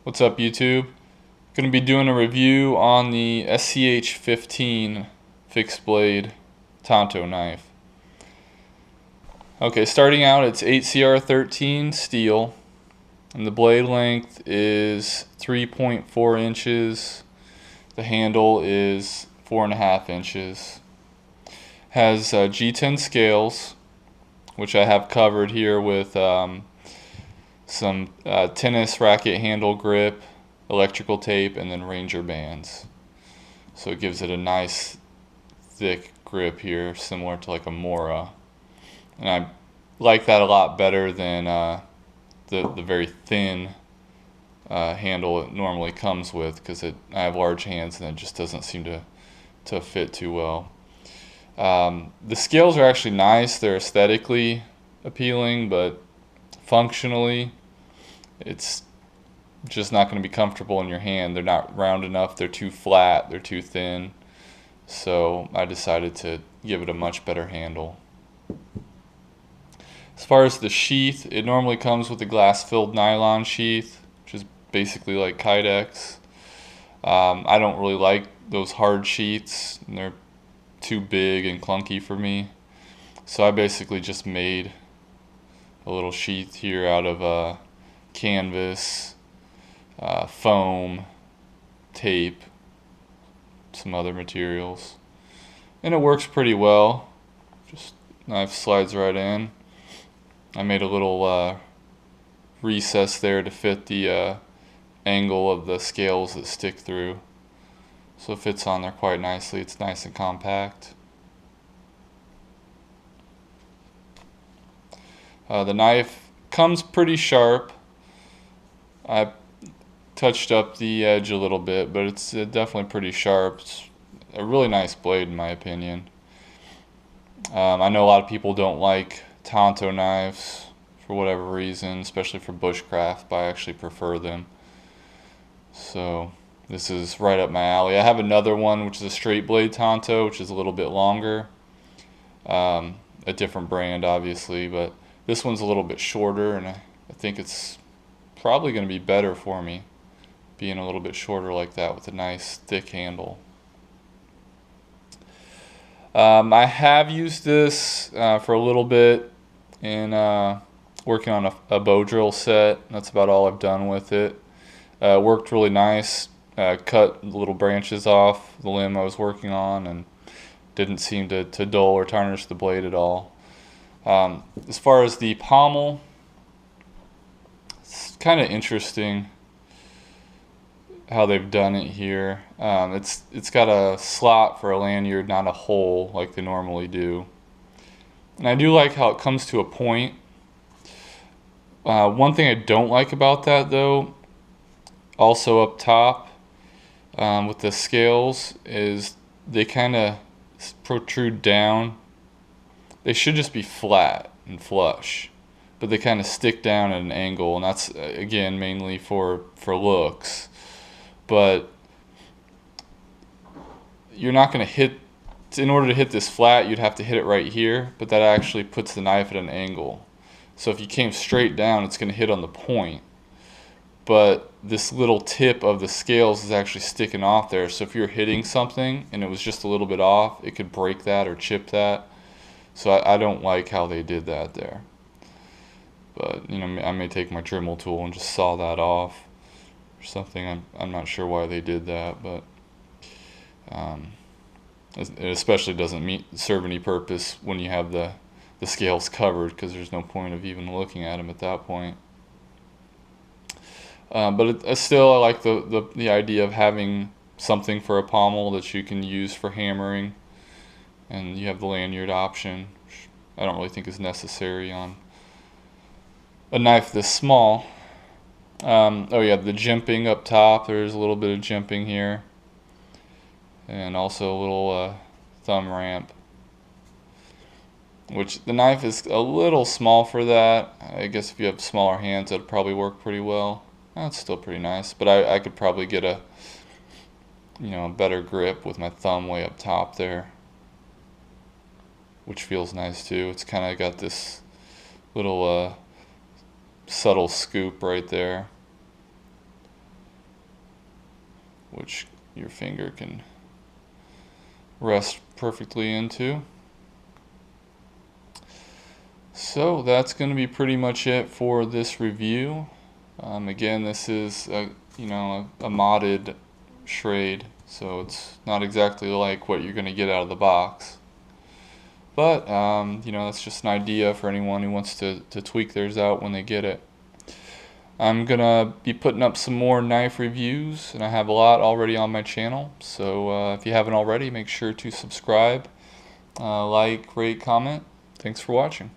What's up, YouTube? Going to be doing a review on the SCH15 fixed blade Tonto knife. Okay, starting out, it's 8CR13 steel, and the blade length is 3.4 inches. The handle is 4.5 inches. Has G10 scales, which I have covered here with some tennis racket handle grip, electrical tape, and then Ranger bands. So it gives it a nice thick grip here, similar to like a Mora. And I like that a lot better than the very thin handle it normally comes with, because I have large hands and it just doesn't seem to fit too well. The scales are actually nice. They're aesthetically appealing, but functionally it's just not going to be comfortable in your hand. They're not round enough, they're too flat, they're too thin. So I decided to give it a much better handle. As far as the sheath, it normally comes with a glass-filled nylon sheath, which is basically like Kydex. I don't really like those hard sheaths, and they're too big and clunky for me. So I basically just made a little sheath here out of canvas, foam, tape, some other materials, and it works pretty well. Just knife slides right in. I made a little recess there to fit the angle of the scales that stick through, so it fits on there quite nicely. It's nice and compact. The knife comes pretty sharp. I touched up the edge a little bit, but it's definitely pretty sharp. It's a really nice blade in my opinion. I know a lot of people don't like Tonto knives for whatever reason, especially for bushcraft, but I actually prefer them. So this is right up my alley. I have another one which is a straight blade Tonto, which is a little bit longer. A different brand obviously, but this one's a little bit shorter, and I think it's probably going to be better for me, being a little bit shorter like that with a nice thick handle. I have used this for a little bit in working on a bow drill set. That's about all I've done with it. Worked really nice. Cut little branches off the limb I was working on, and didn't seem to dull or tarnish the blade at all. As far as the pommel, it's kind of interesting how they've done it here. It's got a slot for a lanyard, not a hole like they normally do. And I do like how it comes to a point. One thing I don't like about that though, also up top with the scales, is they kind of protrude down. They should just be flat and flush, but they kind of stick down at an angle, and that's again mainly for looks. But you're not going to hit, in order to hit this flat, you'd have to hit it right here, but that actually puts the knife at an angle. So if you came straight down, it's going to hit on the point. But this little tip of the scales is actually sticking off there, so if you're hitting something and it was just a little bit off, it could break that or chip that. So I don't like how they did that there. But you know, I may take my Dremel tool and just saw that off or something. I'm not sure why they did that, but it especially doesn't serve any purpose when you have the scales covered, because there's no point of even looking at them at that point. But still, I like the idea of having something for a pommel that you can use for hammering, and you have the lanyard option, which I don't really think is necessary on a knife this small. Oh yeah, the jimping up top, there's a little bit of jimping here, and also a little thumb ramp, which the knife is a little small for that. I guess if you have smaller hands, that'd probably work pretty well. It's still pretty nice, but I could probably get a better grip with my thumb way up top there, which feels nice too. It's kind of got this little subtle scoop right there. which your finger can rest perfectly into. So that's going to be pretty much it for this review. Again, this is a modded Schrade, so it's not exactly like what you're going to get out of the box. But that's just an idea for anyone who wants to tweak theirs out when they get it. I'm gonna be putting up some more knife reviews, and I have a lot already on my channel. So if you haven't already, make sure to subscribe, like, rate, comment. Thanks for watching.